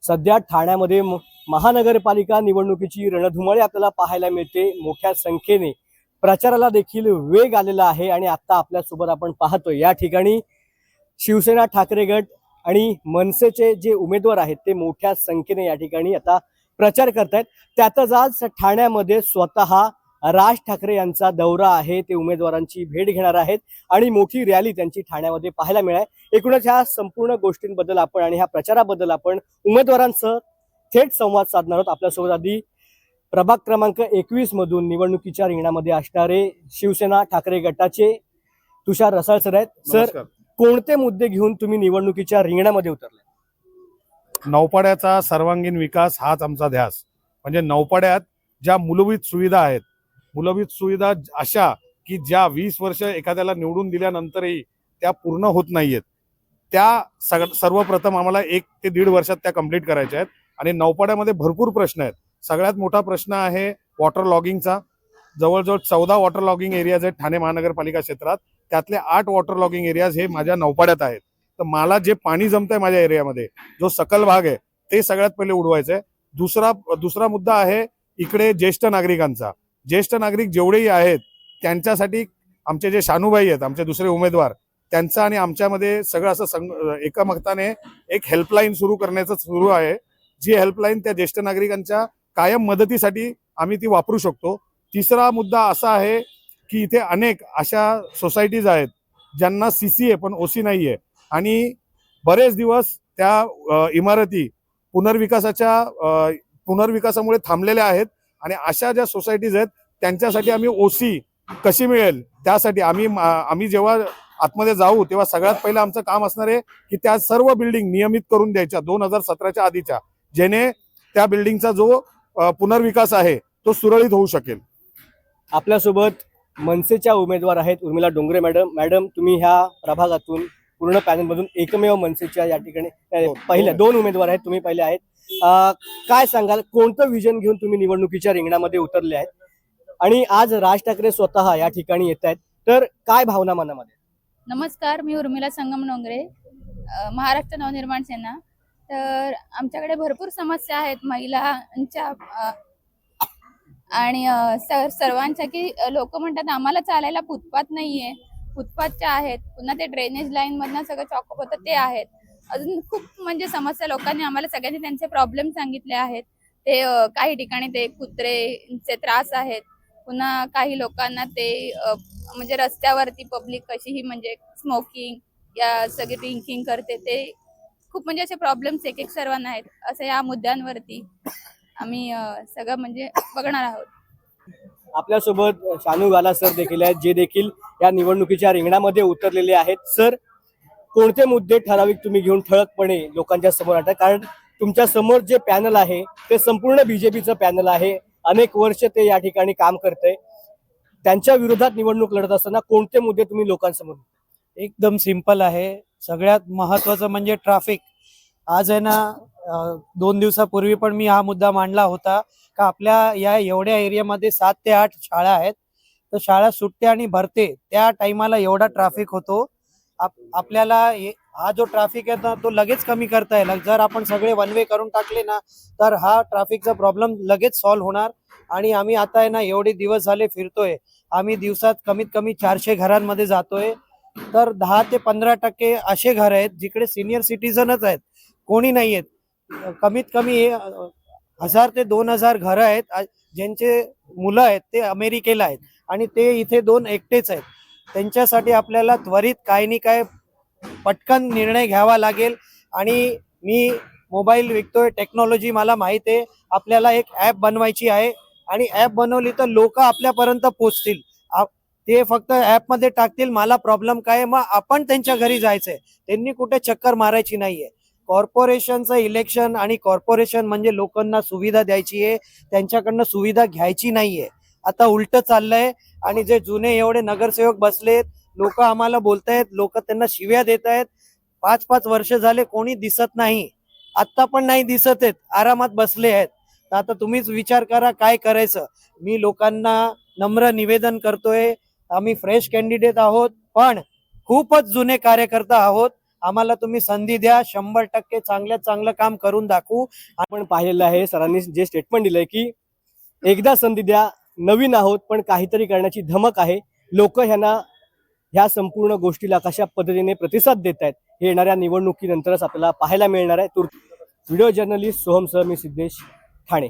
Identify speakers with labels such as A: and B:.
A: सध्या ठाण्यामध्ये महानगरपालिका निवडणुकीची रणधुमाळी आपल्याला पाहायला मिळते। मोठ्या संख्येने प्रचाराला देखील वेग आलेला आहे आणि आता आपल्यासोबत आपण पाहतोय या ठिकाणी शिवसेना ठाकरे गट आणि मनसेचे जे उमेदवार आहेत ते मोठ्या संख्येने या ठिकाणी आता प्रचार करतायत। त्यातच आज ठाण्यामध्ये स्वतः राज ठाकरे यांचा दौरा आहे। ते उमेदवारांची भेट घेणार आहेत आणि मोठी रॅली त्यांची ठाण्यामध्ये पाहायला मिळाली। एकूणच ह्या संपूर्ण गोष्टींबद्दल आपण आणि ह्या प्रचाराबद्दल आपण उमेदवारांसह थेट संवाद साधणार आहोत। आपल्यासोबत आधी प्रभाग क्रमांक 21 मधून निवडणुकीच्या रिंगणामध्ये असणारे शिवसेना ठाकरे गटाचे तुषार रसाळ सर आहेत। सर, कोणते मुद्दे घेऊन तुम्ही निवडणुकीच्या रिंगणामध्ये उतरले?
B: नौपाड्याचा सर्वांगीण विकास हाच आमचा ध्यास। म्हणजे नौपाड्यात ज्या मूलभूत सुविधा आहेत, मूलभूत सुविधा अशा की ज्या 20 वर्ष एखाद्याला निवडून दिल्यानंतरही त्या पूर्ण होत नाहीयेत, त्या सर्वप्रथम आम्हाला 1 ते 1.5 वर्षात त्या कंप्लीट करायच्या आहेत। आणि नौपाड्यामध्ये भरपूर प्रश्न आहेत। सगळ्यात मोठा प्रश्न आहे वॉटर लॉगिंगचा। जवळजवळ 14 वॉटर लॉगिंग एरियाज आहेत ठाणे महानगरपालिका क्षेत्रात, त्यातले 8 वॉटर लॉगिंग एरियाज हे माझ्या नौपाड्यात आहेत। तर मला जे पाणी जमतंय माझ्या एरियामध्ये, जो सकल भाग आहे, ते सगळ्यात पहिले उडवायचं आहे। दुसरा मुद्दा आहे इकडे ज्येष्ठ नागरिकांचा। ज्येष्ठ नागरिक जेवढेही आहेत त्यांच्यासाठी आमचे जे शानूभाई आहेत, आमचे दुसरे उमेदवार, त्यांचं आणि आमच्यामध्ये सगळं असं एकमताने एक हेल्पलाईन सुरू करण्याचं सुरू आहे। जी हेल्पलाईन त्या ज्येष्ठ नागरिकांच्या कायम मदतीसाठी आम्ही ती वापरू शकतो। तिसरा मुद्दा असा आहे की इथे अनेक अशा सोसायटीज आहेत ज्यांना सीसी आहे पण ओसी नाहीये आणि बरेच दिवस त्या इमारती पुनर्विकासामुळे थांबलेल्या आहेत। आणि अशा ज्या सोसायटीज आहेत त्यांच्यासाठी आम्ही ओसी कशी मिळेल त्यासाठी आम्ही जेव्हा आतमध्ये जाऊ तेव्हा सगळ्यात पहिलं आमचं काम असणार आहे की त्या सर्व बिल्डिंग नियमित करून द्यायच्या 2017च्या आधीच्या, जेणे त्या बिल्डिंगचा जो पुनर्विकास आहे तो सुरळीत होऊ शकेल।
A: आपल्यासोबत मनसेच्या उमेदवार आहेत उर्मिला डोंगरे मॅडम, तुम्ही ह्या प्रभागातून पूर्ण पॅनलमधून एकमेव मनसेच्या या ठिकाणी पहिल्या 2 उमेदवार आहेत, तुम्ही पहिले आहेत। काय सांगाल, कोणतं विजन घेऊन तुम्ही निवडणुकीच्या रिंगणामध्ये उतरले आहेत आणि आज राज ठाकरे स्वतः या ठिकाणी येत आहेत, तर काय भावना मनामध्ये?
C: नमस्कार, मी उर्मिला संगम डोंगरे, महाराष्ट्र नवनिर्माण सेना। तर आमच्याकडे भरपूर समस्या आहेत महिलांच्या आणि सर्वांच्या, की लोक म्हणतात आम्हाला चालायला फुटपाथ नाहीये, फुटपाथच्या आहेत, पुन्हा ते ड्रेनेज लाईन मधनं सगळं चॉकअप होतं ते आहेत। अजून खूप म्हणजे समस्या लोकांनी आम्हाला सगळ्यांनी त्यांचे प्रॉब्लेम सांगितले आहेत। ते काही ठिकाणी ते कुत्रेचे त्रास आहेत, पुन्हा काही लोकांना ते म्हणजे रस्त्यावरती पब्लिक कशीही म्हणजे स्मोकिंग या सगळी ड्रिंकिंग करते, ते खूप म्हणजे असे प्रॉब्लेम्स एक सर्वांना आहेत। असं या मुद्द्यांवरती आम्ही सगळं म्हणजे बघणार आहोत।
A: आपल्यासोबत शानू गाला सर देखील आहेत, जे देखील या निवडणुकीच्या रिंगणामध्ये उतरलेले आहेत। सर, कोणते मुद्दे ठराविक तुम्ही घेऊन ठळकपणे लोकांच्या समोर आणता? कारण तुमच्या समोर जे पॅनल आहे ते संपूर्ण बीजेपीचं पॅनल आहे, अनेक वर्ष ते या ठिकाणी काम करतंय। त्यांच्या विरोधात निवडणूक लढत असताना कोणते मुद्दे तुम्ही लोकांसमोर?
D: एकदम सिंपल आहे। सगळ्यात महत्वाचं म्हणजे ट्रॅफिक। आज आहे ना, 2 दिवसापूर्वी पण मी हा मुद्दा मांडला होता का आपल्या या एवढ्या एरियामध्ये 7 ते 8 शाळा आहेत, तर शाळा सुटते आणि भरते त्या टायमाला एवढा ट्रॅफिक होतो। आपल्याला हा जो ट्रॅफिक आहे ना तो लगेच कमी करता येईल जर आपण सगळे वन वे करून टाकले ना, तर हा ट्रॅफिकचा प्रॉब्लेम लगेच सॉल्व्ह होणार। आणि आम्ही आता आहे ना एवढे दिवस झाले फिरतोय, आम्ही दिवसात कमीत कमी 400 घरांमध्ये जातोय, तर 10 ते 15% असे घर आहेत जिकडे सिनियर सिटीजनच आहेत, कोणी नाही आहेत। कमीत कमी 1000 ते 2000 घरं आहेत ज्यांचे मुलं आहेत ते अमेरिकेला आहेत आणि ते इथे 2 एकटेच आहेत। त्यांच्यासाठी आपल्याला त्वरित काय नाही काय पटकन निर्णय घ्यावा लागेल। आणि मी मोबाईल विकतोय, टेक्नॉलॉजी मला माहित आहे। आपल्याला एक ॲप बनवायची आहे आणि ॲप बनवली तर लोक आपल्यापर्यंत पोहोचतील। ते फक्त ॲपमध्ये टाकतील मला प्रॉब्लेम काय, मग आपण त्यांच्या घरी जायचंय, त्यांनी कुठे चक्कर मारायची नाहीये। कॉर्पोरेशनचं इलेक्शन आणि कॉर्पोरेशन म्हणजे लोकांना सुविधा द्यायची आहे, त्यांच्याकडनं सुविधा घ्यायची नाहीये। आता उलट चाललंय आणि जे जुने एवढे नगरसेवक बसलेत, लोक आम्हाला बोलतायत, लोक त्यांना शिव्या देत आहेत। 5-5 वर्ष झाले कोणी दिसत नाही, आता पण नाही दिसत आहेत, आरामात बसले आहेत। तर आता तुम्हीच विचार करा काय करायचं। मी लोकांना नम्र निवेदन करतोय, आम्ही फ्रेश कॅन्डिडेट आहोत पण खूपच जुने कार्यकर्ता आहोत आम्हाला तुम्ही संधी द्या, 100% चांगल्यात चांगलं काम करून दाखवू.
A: आपण पाहिलेलं आहे, सरांनी जे स्टेटमेंट दिलंय की एकदा संधी द्या, नवीन आहोत पण काहीतरी करण्याची धमक आहे. लोक ह्या संपूर्ण गोष्टीला कशा पद्धतीने प्रतिसाद देत आहेत हे येणाऱ्या निवडणुकीनंतरच आपल्याला पाहायला मिळणार आहे. व्हिडिओ जर्नलिस्ट सोहम सह मी सिद्धेश ठाणे.